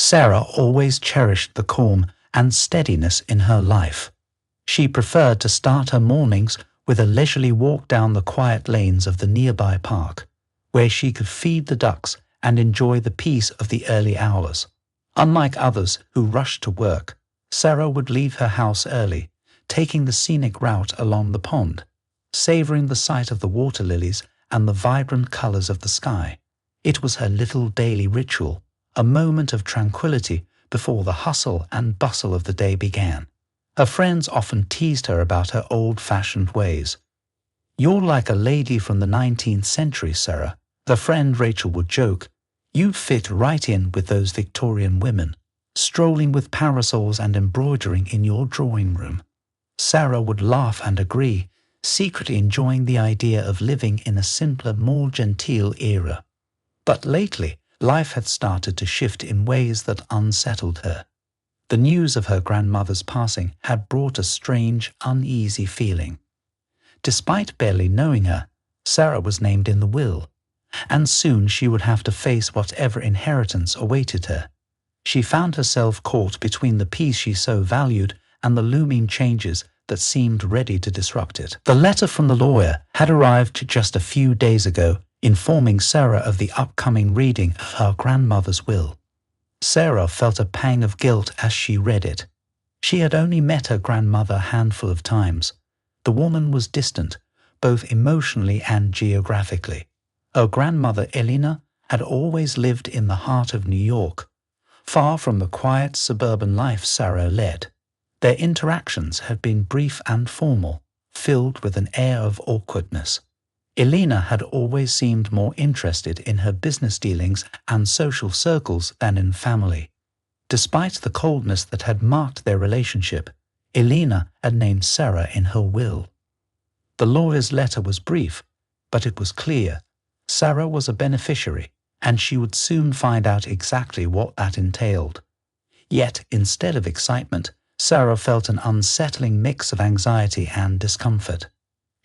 Sarah always cherished the calm and steadiness in her life. She preferred to start her mornings with a leisurely walk down the quiet lanes of the nearby park, where she could feed the ducks and enjoy the peace of the early hours. Unlike others who rushed to work, Sarah would leave her house early, taking the scenic route along the pond, savoring the sight of the water lilies and the vibrant colors of the sky. It was her little daily ritual, a moment of tranquility before the hustle and bustle of the day began. Her friends often teased her about her old-fashioned ways. "You're like a lady from the 19th century, Sarah," the friend Rachel would joke. "You fit right in with those Victorian women, strolling with parasols and embroidering in your drawing room." Sarah would laugh and agree, secretly enjoying the idea of living in a simpler, more genteel era. But lately, life had started to shift in ways that unsettled her. The news of her grandmother's passing had brought a strange, uneasy feeling. Despite barely knowing her, Sarah was named in the will, and soon she would have to face whatever inheritance awaited her. She found herself caught between the peace she so valued and the looming changes that seemed ready to disrupt it. The letter from the lawyer had arrived just a few days ago, informing Sarah of the upcoming reading of her grandmother's will. Sarah felt a pang of guilt as she read it. She had only met her grandmother a handful of times. The woman was distant, both emotionally and geographically. Her grandmother, Elena, had always lived in the heart of New York, far from the quiet suburban life Sarah led. Their interactions had been brief and formal, filled with an air of awkwardness. Elena had always seemed more interested in her business dealings and social circles than in family. Despite the coldness that had marked their relationship, Elena had named Sarah in her will. The lawyer's letter was brief, but it was clear. Sarah was a beneficiary, and she would soon find out exactly what that entailed. Yet, instead of excitement, Sarah felt an unsettling mix of anxiety and discomfort.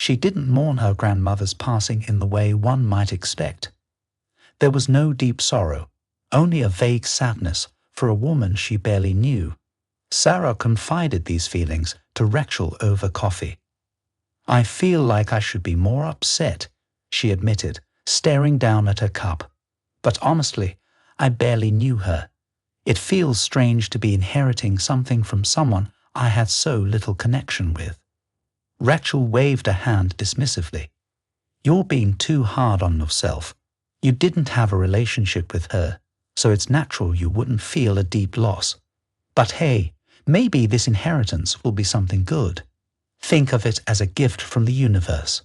She didn't mourn her grandmother's passing in the way one might expect. There was no deep sorrow, only a vague sadness for a woman she barely knew. Sarah confided these feelings to Rachel over coffee. "I feel like I should be more upset," she admitted, staring down at her cup. "But honestly, I barely knew her. It feels strange to be inheriting something from someone I had so little connection with." Rachel waved a hand dismissively. "You're being too hard on yourself. You didn't have a relationship with her, so it's natural you wouldn't feel a deep loss. But hey, maybe this inheritance will be something good. Think of it as a gift from the universe."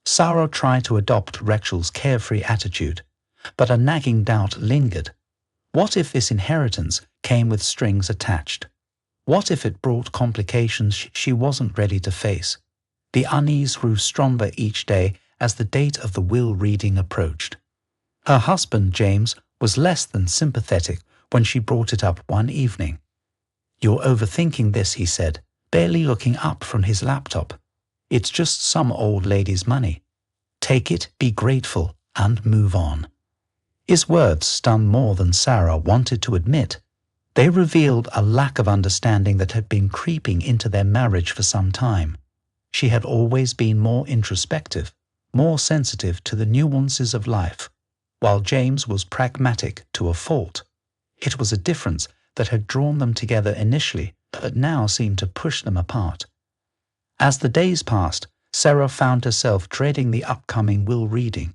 Sarah tried to adopt Rachel's carefree attitude, but a nagging doubt lingered. What if this inheritance came with strings attached? What if it brought complications she wasn't ready to face? The unease grew stronger each day as the date of the will reading approached. Her husband, James, was less than sympathetic when she brought it up one evening. "You're overthinking this," he said, barely looking up from his laptop. "It's just some old lady's money. Take it, be grateful, and move on." His words stung more than Sarah wanted to admit. They revealed a lack of understanding that had been creeping into their marriage for some time. She had always been more introspective, more sensitive to the nuances of life, while James was pragmatic to a fault. It was a difference that had drawn them together initially, but now seemed to push them apart. As the days passed, Sarah found herself dreading the upcoming will reading.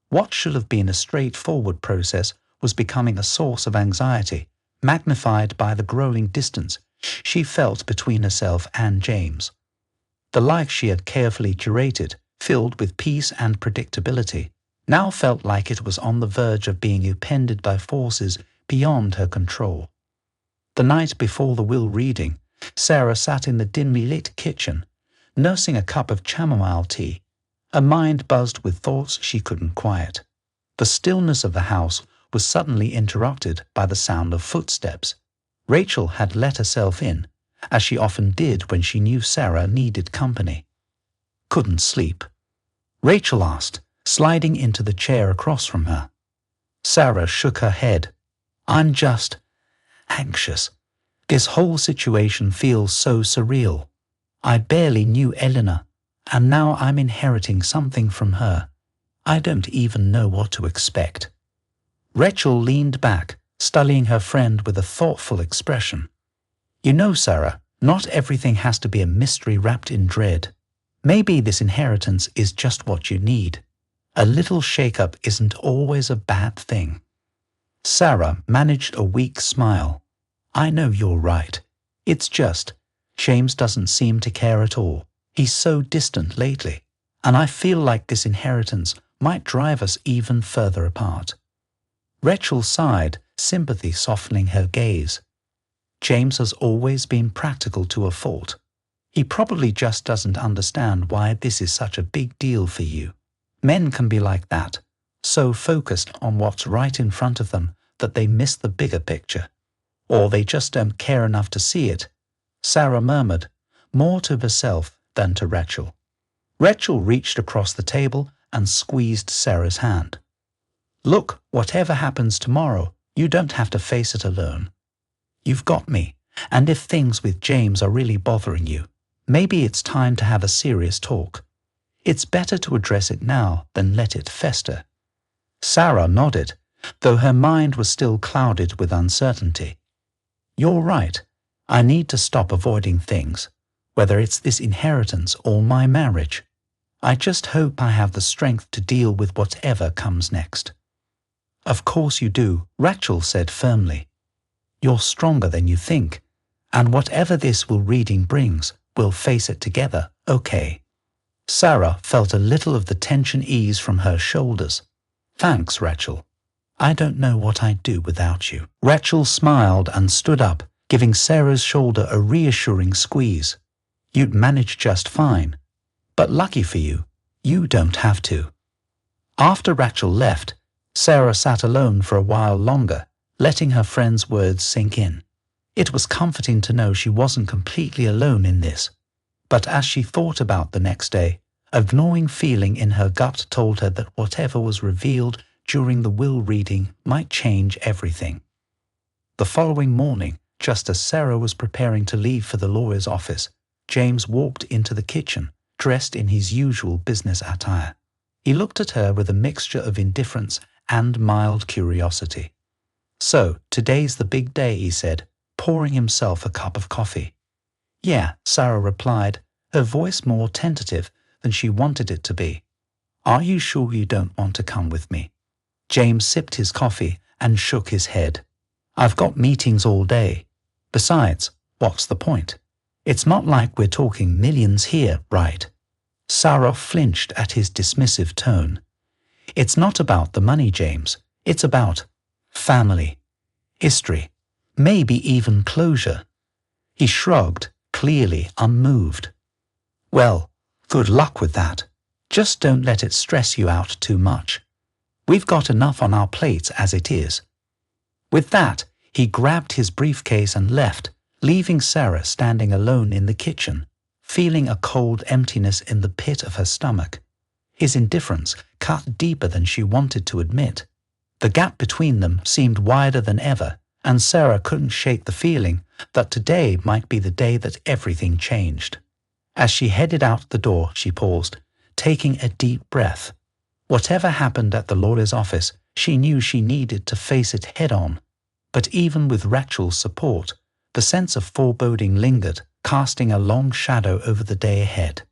What should have been a straightforward process was becoming a source of anxiety, magnified by the growing distance she felt between herself and James. The life she had carefully curated, filled with peace and predictability, now felt like it was on the verge of being upended by forces beyond her control. The night before the will reading, Sarah sat in the dimly lit kitchen, nursing a cup of chamomile tea. Her mind buzzed with thoughts she couldn't quiet. The stillness of the house was suddenly interrupted by the sound of footsteps. Rachel had let herself in, as she often did when she knew Sarah needed company. "Couldn't sleep?" Rachel asked, sliding into the chair across from her. Sarah shook her head. "I'm just anxious. This whole situation feels so surreal. I barely knew Eleanor, and now I'm inheriting something from her. I don't even know what to expect." Rachel leaned back, studying her friend with a thoughtful expression. "You know, Sarah, not everything has to be a mystery wrapped in dread. Maybe this inheritance is just what you need. A little shake-up isn't always a bad thing." Sarah managed a weak smile. "I know you're right. It's just, James doesn't seem to care at all. He's so distant lately, and I feel like this inheritance might drive us even further apart." Rachel sighed, sympathy softening her gaze. "James has always been practical to a fault. He probably just doesn't understand why this is such a big deal for you. Men can be like that, so focused on what's right in front of them that they miss the bigger picture. Or they just don't care enough to see it," Sarah murmured, more to herself than to Rachel. Rachel reached across the table and squeezed Sarah's hand. "Look, whatever happens tomorrow, you don't have to face it alone. You've got me, and if things with James are really bothering you, maybe it's time to have a serious talk. It's better to address it now than let it fester." Sarah nodded, though her mind was still clouded with uncertainty. "You're right. I need to stop avoiding things, whether it's this inheritance or my marriage. I just hope I have the strength to deal with whatever comes next." "Of course you do," Rachel said firmly. "You're stronger than you think, and whatever this reading brings, we'll face it together, okay?" Sarah felt a little of the tension ease from her shoulders. "Thanks, Rachel. I don't know what I'd do without you." Rachel smiled and stood up, giving Sarah's shoulder a reassuring squeeze. "You'd manage just fine. But lucky for you, you don't have to." After Rachel left, Sarah sat alone for a while longer, letting her friend's words sink in. It was comforting to know she wasn't completely alone in this. But as she thought about the next day, a gnawing feeling in her gut told her that whatever was revealed during the will reading might change everything. The following morning, just as Sarah was preparing to leave for the lawyer's office, James walked into the kitchen, dressed in his usual business attire. He looked at her with a mixture of indifference and mild curiosity. "So, today's the big day," he said, pouring himself a cup of coffee. "Yeah," Sarah replied, her voice more tentative than she wanted it to be. "Are you sure you don't want to come with me?" James sipped his coffee and shook his head. "I've got meetings all day. Besides, what's the point? It's not like we're talking millions here, right?" Sarah flinched at his dismissive tone. "It's not about the money, James. It's about family, history, maybe even closure." He shrugged, clearly unmoved. "Well, good luck with that. Just don't let it stress you out too much. We've got enough on our plates as it is." With that, he grabbed his briefcase and left, leaving Sarah standing alone in the kitchen, feeling a cold emptiness in the pit of her stomach. His indifference cut deeper than she wanted to admit. The gap between them seemed wider than ever, and Sarah couldn't shake the feeling that today might be the day that everything changed. As she headed out the door, she paused, taking a deep breath. Whatever happened at the lawyer's office, she knew she needed to face it head-on. But even with Rachel's support, the sense of foreboding lingered, casting a long shadow over the day ahead.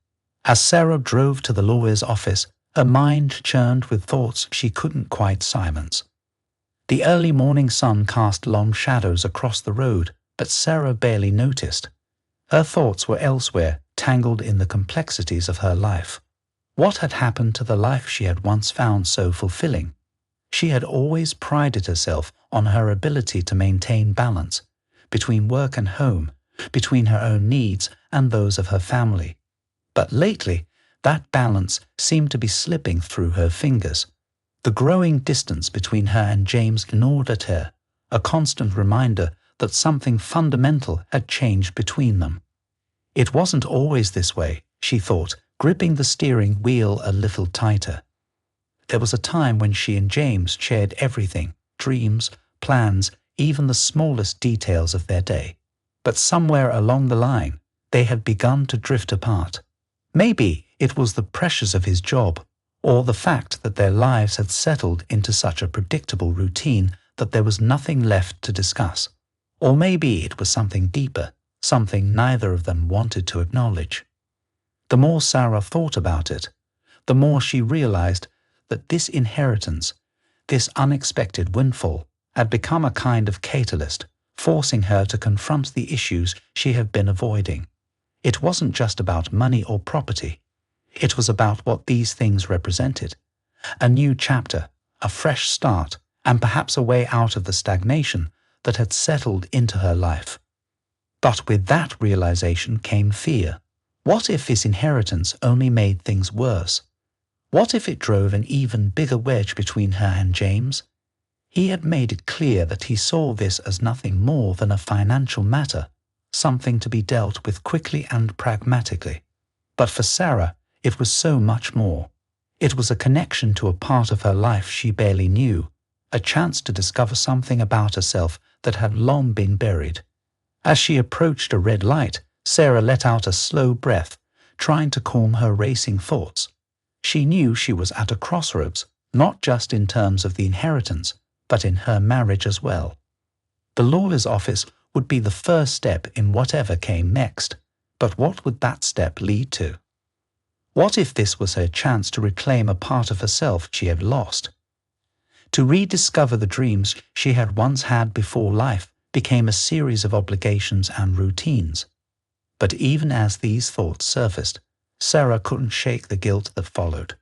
As Sarah drove to the lawyer's office, her mind churned with thoughts she couldn't quite silence. The early morning sun cast long shadows across the road, but Sarah barely noticed. Her thoughts were elsewhere, tangled in the complexities of her life. What had happened to the life she had once found so fulfilling? She had always prided herself on her ability to maintain balance between work and home, between her own needs and those of her family. But lately, that balance seemed to be slipping through her fingers. The growing distance between her and James gnawed at her, a constant reminder that something fundamental had changed between them. It wasn't always this way, she thought, gripping the steering wheel a little tighter. There was a time when she and James shared everything: dreams, plans, even the smallest details of their day. But somewhere along the line, they had begun to drift apart. Maybe it was the pressures of his job, or the fact that their lives had settled into such a predictable routine that there was nothing left to discuss. Or maybe it was something deeper, something neither of them wanted to acknowledge. The more Sarah thought about it, the more she realized that this inheritance, this unexpected windfall, had become a kind of catalyst, forcing her to confront the issues she had been avoiding. It wasn't just about money or property. It was about what these things represented. A new chapter, a fresh start, and perhaps a way out of the stagnation that had settled into her life. But with that realization came fear. What if this inheritance only made things worse? What if it drove an even bigger wedge between her and James? He had made it clear that he saw this as nothing more than a financial matter, something to be dealt with quickly and pragmatically. But for Sarah, it was so much more. It was a connection to a part of her life she barely knew, a chance to discover something about herself that had long been buried. As she approached a red light, Sarah let out a slow breath, trying to calm her racing thoughts. She knew she was at a crossroads, not just in terms of the inheritance, but in her marriage as well. The lawyer's office would be the first step in whatever came next, but what would that step lead to? What if this was her chance to reclaim a part of herself she had lost? To rediscover the dreams she had once had before life became a series of obligations and routines. But even as these thoughts surfaced, Sarah couldn't shake the guilt that followed.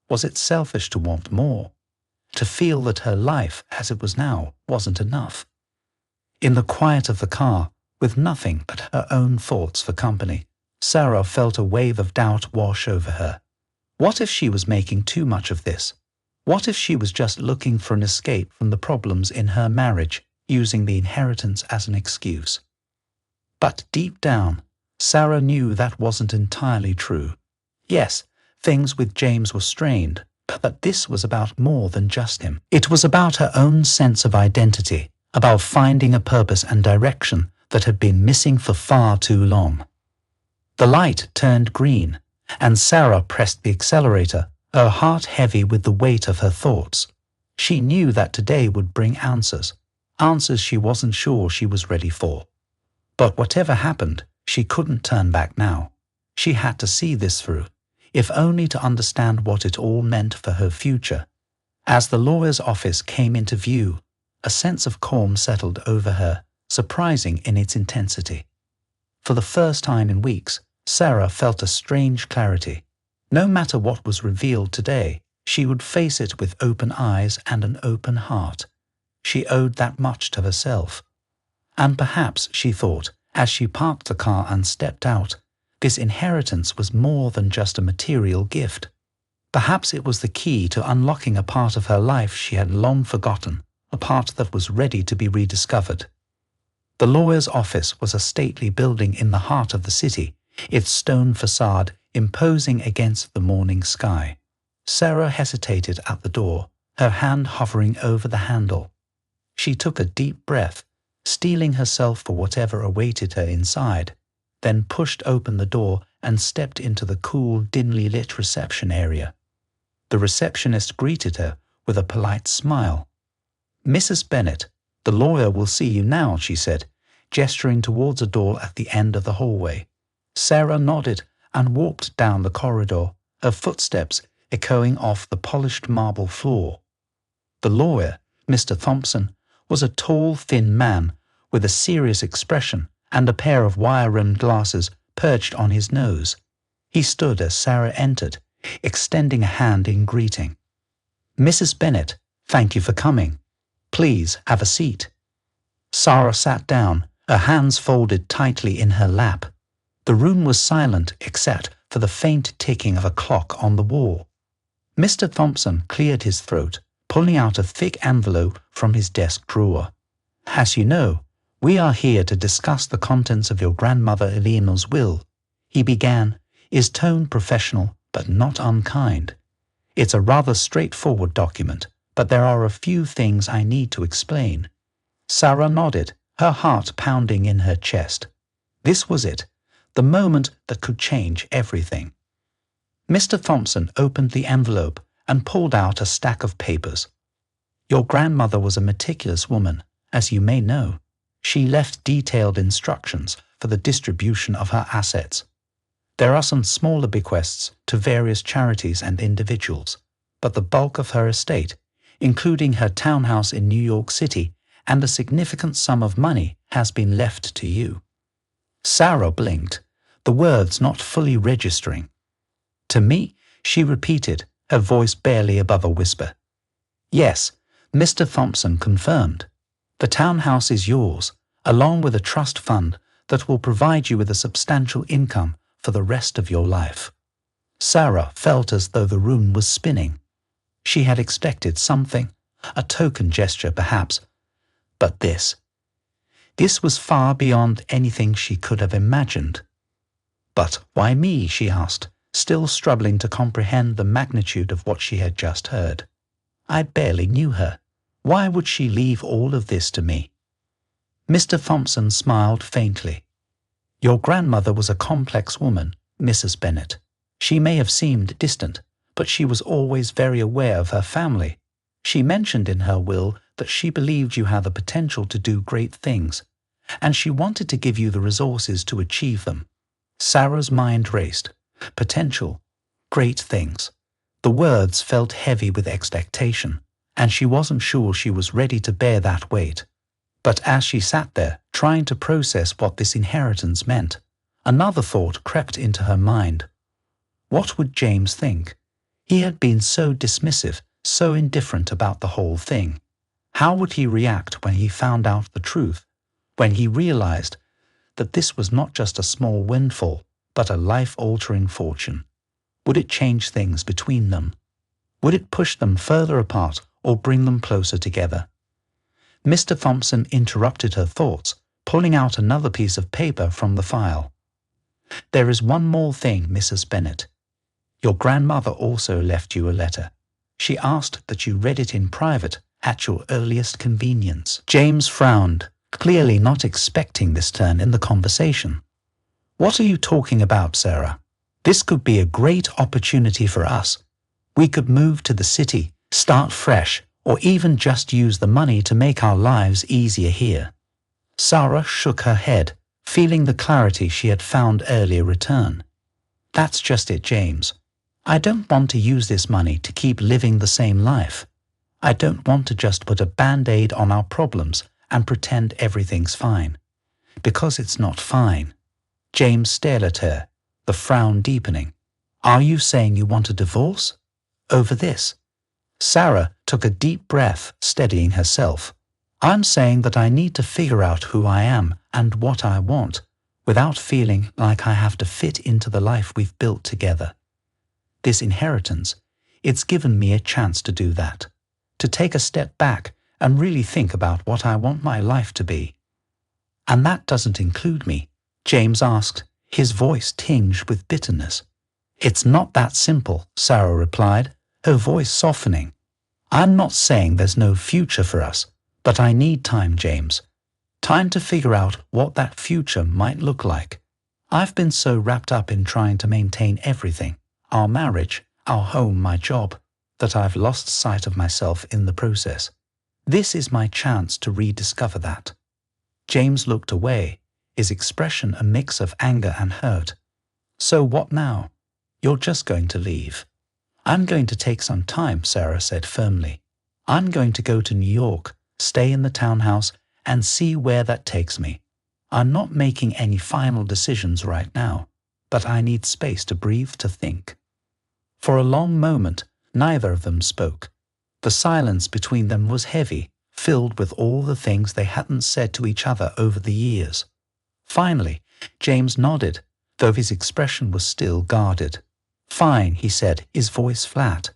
Was it selfish to want more? To feel that her life, as it was now, wasn't enough? In the quiet of the car, with nothing but her own thoughts for company, Sarah felt a wave of doubt wash over her. What if she was making too much of this? What if she was just looking for an escape from the problems in her marriage, using the inheritance as an excuse? But deep down, Sarah knew that wasn't entirely true. Yes, things with James were strained, but this was about more than just him. It was about her own sense of identity, about finding a purpose and direction that had been missing for far too long. The light turned green, and Sarah pressed the accelerator, her heart heavy with the weight of her thoughts. She knew that today would bring answers she wasn't sure she was ready for. But whatever happened, she couldn't turn back now. She had to see this through, if only to understand what it all meant for her future. As the lawyer's office came into view, a sense of calm settled over her, surprising in its intensity. For the first time in weeks, Sarah felt a strange clarity. No matter what was revealed today, she would face it with open eyes and an open heart. She owed that much to herself. And perhaps, she thought, as she parked the car and stepped out, this inheritance was more than just a material gift. Perhaps it was the key to unlocking a part of her life she had long forgotten, a part that was ready to be rediscovered. The lawyer's office was a stately building in the heart of the city, its stone facade imposing against the morning sky. Sarah hesitated at the door, her hand hovering over the handle. She took a deep breath, steeling herself for whatever awaited her inside, then pushed open the door and stepped into the cool, dimly lit reception area. The receptionist greeted her with a polite smile. "Mrs. Bennet, the lawyer will see you now," she said, gesturing towards a door at the end of the hallway. Sarah nodded and walked down the corridor, her footsteps echoing off the polished marble floor. The lawyer, Mr. Thompson, was a tall, thin man with a serious expression and a pair of wire-rimmed glasses perched on his nose. He stood as Sarah entered, extending a hand in greeting. "Mrs. Bennet, thank you for coming. Please have a seat." Sarah sat down, her hands folded tightly in her lap. The room was silent except for the faint ticking of a clock on the wall. Mr. Thompson cleared his throat, pulling out a thick envelope from his desk drawer. "As you know, we are here to discuss the contents of your grandmother Eleanor's will," he began, his tone professional but not unkind. "It's a rather straightforward document, but there are a few things I need to explain." Sarah nodded, her heart pounding in her chest. This was it, the moment that could change everything. Mr. Thompson opened the envelope and pulled out a stack of papers. Your grandmother was a meticulous woman, as you may know. She left detailed instructions for the distribution of her assets. There are some smaller bequests to various charities and individuals, but the bulk of her estate, including her townhouse in New York City and a significant sum of money, has been left to you. Sarah blinked, the words not fully registering. To me, she repeated, her voice barely above a whisper. Yes, Mr. Thompson confirmed. The townhouse is yours, along with a trust fund that will provide you with a substantial income for the rest of your life. Sarah felt as though the room was spinning. She had expected something, a token gesture perhaps, but this was far beyond anything she could have imagined. But why me, she asked, still struggling to comprehend the magnitude of what she had just heard. I barely knew her. Why would she leave all of this to me? Mr. Thompson smiled faintly. Your grandmother was a complex woman, Mrs. Bennet. She may have seemed distant, but she was always very aware of her family. She mentioned in her will that she believed you had the potential to do great things, and she wanted to give you the resources to achieve them. Sarah's mind raced. Potential. Great things. The words felt heavy with expectation, and she wasn't sure she was ready to bear that weight. But as she sat there, trying to process what this inheritance meant, another thought crept into her mind. What would James think? He had been so dismissive, so indifferent about the whole thing. How would he react when he found out the truth, when he realized that this was not just a small windfall, but a life-altering fortune? Would it change things between them? Would it push them further apart or bring them closer together? Mr. Thompson interrupted her thoughts, pulling out another piece of paper from the file. There is one more thing, Mrs. Bennet. Your grandmother also left you a letter. She asked that you read it in private at your earliest convenience. James frowned, clearly not expecting this turn in the conversation. What are you talking about, Sarah? This could be a great opportunity for us. We could move to the city, start fresh, or even just use the money to make our lives easier here. Sarah shook her head, feeling the clarity she had found earlier return. That's just it, James. I don't want to use this money to keep living the same life. I don't want to just put a band-aid on our problems and pretend everything's fine. Because it's not fine. James stared at her, the frown deepening. Are you saying you want a divorce? Over this? Sarah took a deep breath, steadying herself. I'm saying that I need to figure out who I am and what I want, without feeling like I have to fit into the life we've built together. This inheritance, it's given me a chance to do that, to take a step back and really think about what I want my life to be. And that doesn't include me, James asked, his voice tinged with bitterness. It's not that simple, Sarah replied, her voice softening. I'm not saying there's no future for us, but I need time, James. Time to figure out what that future might look like. I've been so wrapped up in trying to maintain everything, our marriage, our home, my job, that I've lost sight of myself in the process. This is my chance to rediscover that. James looked away, his expression a mix of anger and hurt. So what now? You're just going to leave. I'm going to take some time, Sarah said firmly. I'm going to go to New York, stay in the townhouse, and see where that takes me. I'm not making any final decisions right now, but I need space to breathe, to think. For a long moment, neither of them spoke. The silence between them was heavy, filled with all the things they hadn't said to each other over the years. Finally, James nodded, though his expression was still guarded. Fine, he said, his voice flat.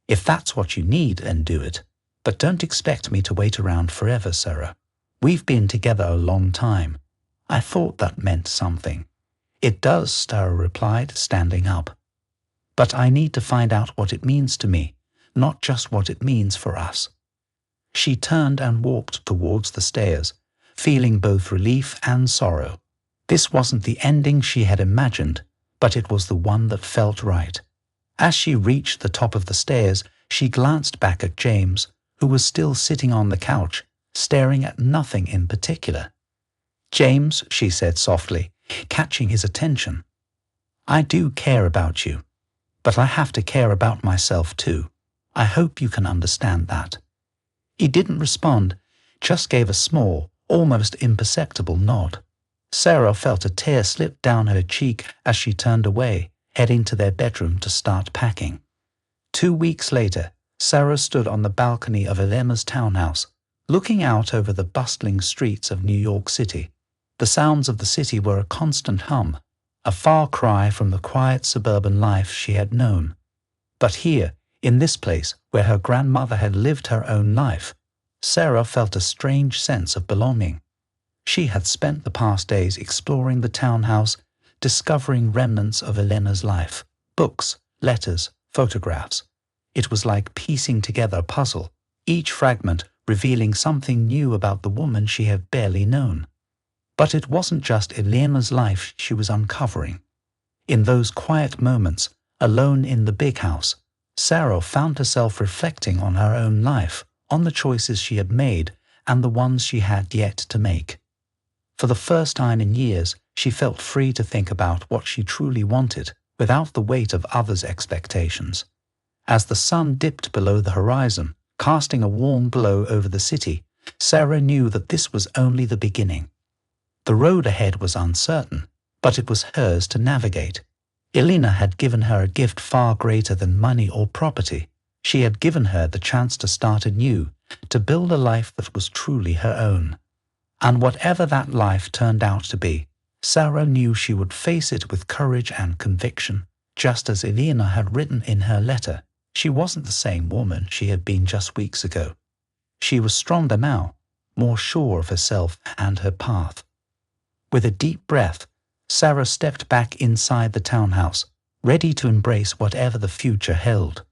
If that's what you need, then do it. But don't expect me to wait around forever, Sarah. We've been together a long time. I thought that meant something. It does, Sarah replied, standing up. But I need to find out what it means to me, not just what it means for us. She turned and walked towards the stairs, feeling both relief and sorrow. This wasn't the ending she had imagined, but it was the one that felt right. As she reached the top of the stairs, she glanced back at James, who was still sitting on the couch, staring at nothing in particular. "James," she said softly, catching his attention, "I do care about you, but I have to care about myself too. I hope you can understand that." He didn't respond, just gave a small, almost imperceptible nod. Sarah felt a tear slip down her cheek as she turned away, heading to their bedroom to start packing. 2 weeks later, Sarah stood on the balcony of Elena's townhouse, looking out over the bustling streets of New York City. The sounds of the city were a constant hum, a far cry from the quiet suburban life she had known. But here, in this place where her grandmother had lived her own life, Sarah felt a strange sense of belonging. She had spent the past days exploring the townhouse, discovering remnants of Elena's life, books, letters, photographs. It was like piecing together a puzzle, each fragment revealing something new about the woman she had barely known. But it wasn't just Elena's life she was uncovering. In those quiet moments, alone in the big house, Sarah found herself reflecting on her own life, on the choices she had made and the ones she had yet to make. For the first time in years, she felt free to think about what she truly wanted without the weight of others' expectations. As the sun dipped below the horizon, casting a warm glow over the city, Sarah knew that this was only the beginning. The road ahead was uncertain, but it was hers to navigate. Elena had given her a gift far greater than money or property. She had given her the chance to start anew, to build a life that was truly her own. And whatever that life turned out to be, Sarah knew she would face it with courage and conviction, just as Elena had written in her letter. She wasn't the same woman she had been just weeks ago. She was stronger now, more sure of herself and her path. With a deep breath, Sarah stepped back inside the townhouse, ready to embrace whatever the future held.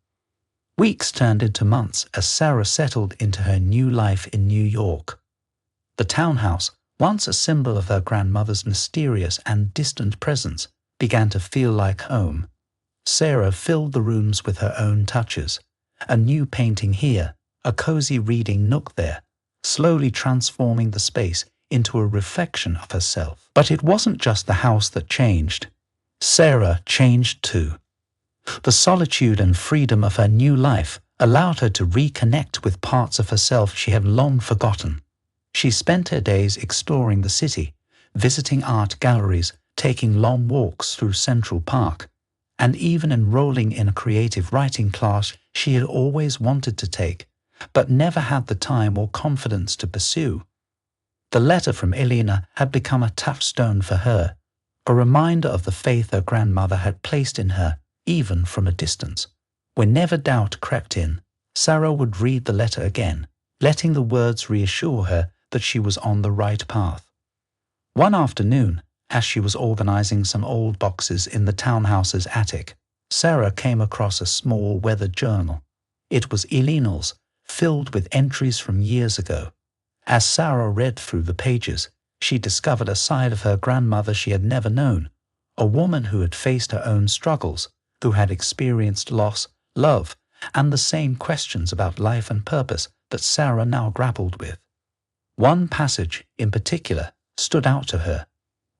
Weeks turned into months as Sarah settled into her new life in New York. The townhouse, once a symbol of her grandmother's mysterious and distant presence, began to feel like home. Sarah filled the rooms with her own touches, a new painting here, a cozy reading nook there, slowly transforming the space into a reflection of herself. But it wasn't just the house that changed. Sarah changed too. The solitude and freedom of her new life allowed her to reconnect with parts of herself she had long forgotten. She spent her days exploring the city, visiting art galleries, taking long walks through Central Park, and even enrolling in a creative writing class she had always wanted to take, but never had the time or confidence to pursue. The letter from Elena had become a touchstone for her, a reminder of the faith her grandmother had placed in her, even from a distance. Whenever doubt crept in, Sarah would read the letter again, letting the words reassure her that she was on the right path. One afternoon, as she was organizing some old boxes in the townhouse's attic, Sarah came across a small weathered journal. It was Elena's, filled with entries from years ago. As Sarah read through the pages, she discovered a side of her grandmother she had never known, a woman who had faced her own struggles, who had experienced loss, love, and the same questions about life and purpose that Sarah now grappled with. One passage, in particular, stood out to her.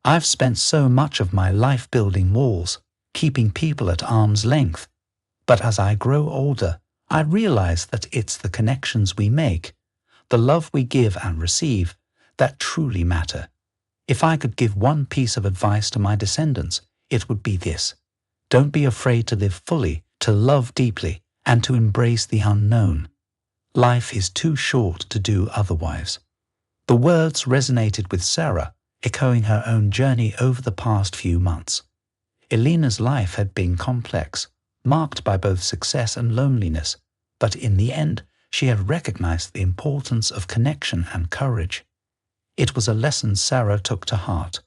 "I've spent so much of my life building walls, keeping people at arm's length. But as I grow older, I realize that it's the connections we make, the love we give and receive, that truly matter. If I could give one piece of advice to my descendants, it would be this: don't be afraid to live fully, to love deeply, and to embrace the unknown. Life is too short to do otherwise." The words resonated with Sarah, echoing her own journey over the past few months. Elena's life had been complex, marked by both success and loneliness, but in the end, she had recognized the importance of connection and courage. It was a lesson Sarah took to heart.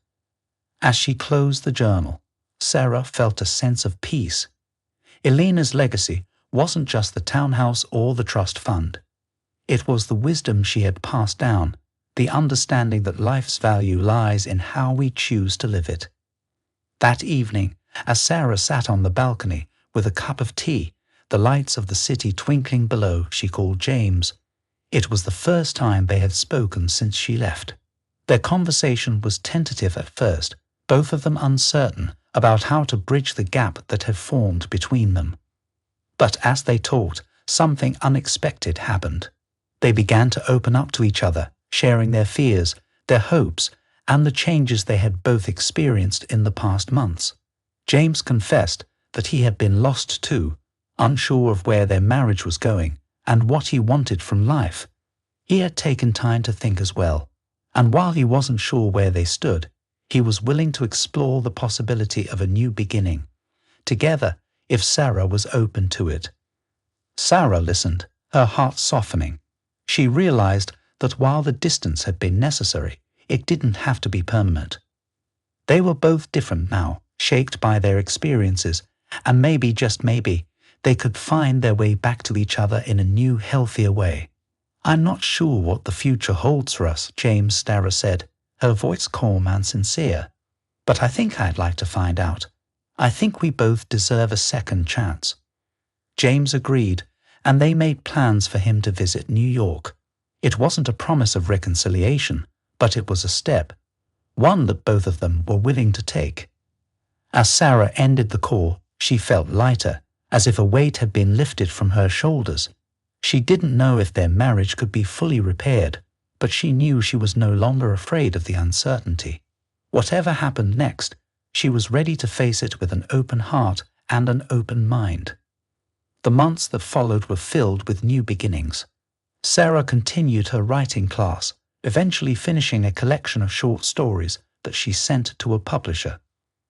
As she closed the journal, Sarah felt a sense of peace. Elena's legacy wasn't just the townhouse or the trust fund. It was the wisdom she had passed down, the understanding that life's value lies in how we choose to live it. That evening, as Sarah sat on the balcony with a cup of tea, the lights of the city twinkling below, she called James. It was the first time they had spoken since she left. Their conversation was tentative at first, both of them uncertain about how to bridge the gap that had formed between them. But as they talked, something unexpected happened. They began to open up to each other, sharing their fears, their hopes, and the changes they had both experienced in the past months. James confessed that he had been lost too, unsure of where their marriage was going and what he wanted from life. He had taken time to think as well, and while he wasn't sure where they stood, he was willing to explore the possibility of a new beginning, together if Sarah was open to it. Sarah listened, her heart softening. She realized that while the distance had been necessary, it didn't have to be permanent. They were both different now, shaped by their experiences, and maybe, just maybe, they could find their way back to each other in a new, healthier way. "I'm not sure what the future holds for us," James Starrer said, her voice calm and sincere. "But I think I'd like to find out. I think we both deserve a second chance." James agreed, and they made plans for him to visit New York. It wasn't a promise of reconciliation, but it was a step, one that both of them were willing to take. As Sarah ended the call, she felt lighter, as if a weight had been lifted from her shoulders. She didn't know if their marriage could be fully repaired, but she knew she was no longer afraid of the uncertainty. Whatever happened next, she was ready to face it with an open heart and an open mind. The months that followed were filled with new beginnings. Sarah continued her writing class, eventually finishing a collection of short stories that she sent to a publisher.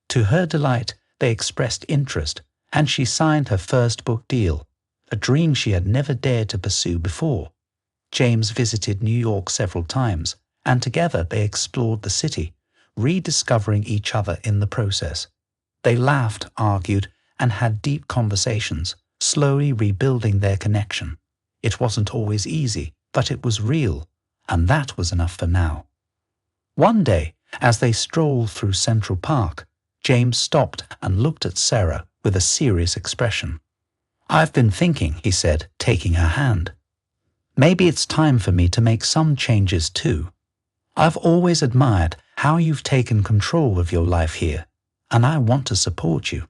To her delight, they expressed interest, and she signed her first book deal, a dream she had never dared to pursue before. James visited New York several times, and together they explored the city, rediscovering each other in the process. They laughed, argued, and had deep conversations, slowly rebuilding their connection. It wasn't always easy, but it was real, and that was enough for now. One day, as they strolled through Central Park, James stopped and looked at Sarah with a serious expression. "I've been thinking," he said, taking her hand. "Maybe it's time for me to make some changes too. I've always admired how you've taken control of your life here, and I want to support you.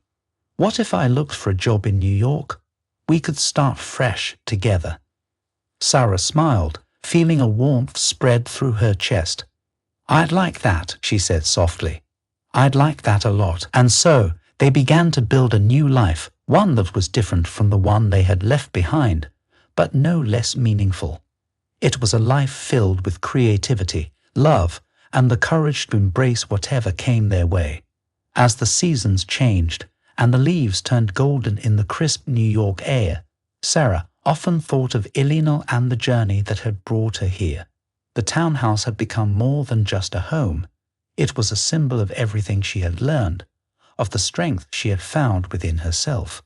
What if I looked for a job in New York? We could start fresh together." Sarah smiled, feeling a warmth spread through her chest. "I'd like that," she said softly. "I'd like that a lot." And so they began to build a new life, one that was different from the one they had left behind, but no less meaningful. It was a life filled with creativity, love, and the courage to embrace whatever came their way. As the seasons changed and the leaves turned golden in the crisp New York air, Sarah often thought of Elena and the journey that had brought her here. The townhouse had become more than just a home. It was a symbol of everything she had learned, of the strength she had found within herself.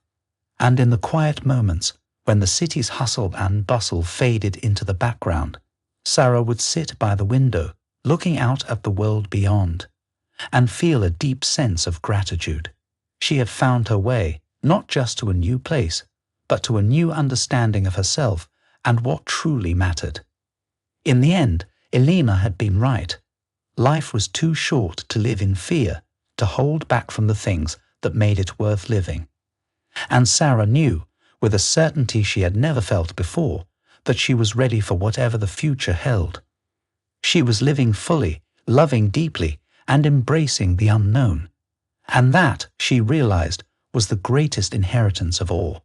And in the quiet moments, when the city's hustle and bustle faded into the background, Sarah would sit by the window, looking out at the world beyond, and feel a deep sense of gratitude. She had found her way, not just to a new place, but to a new understanding of herself and what truly mattered. In the end, Elena had been right. Life was too short to live in fear, to hold back from the things that made it worth living. And Sarah knew, with a certainty she had never felt before, that she was ready for whatever the future held. She was living fully, loving deeply, and embracing the unknown. And that, she realized, was the greatest inheritance of all.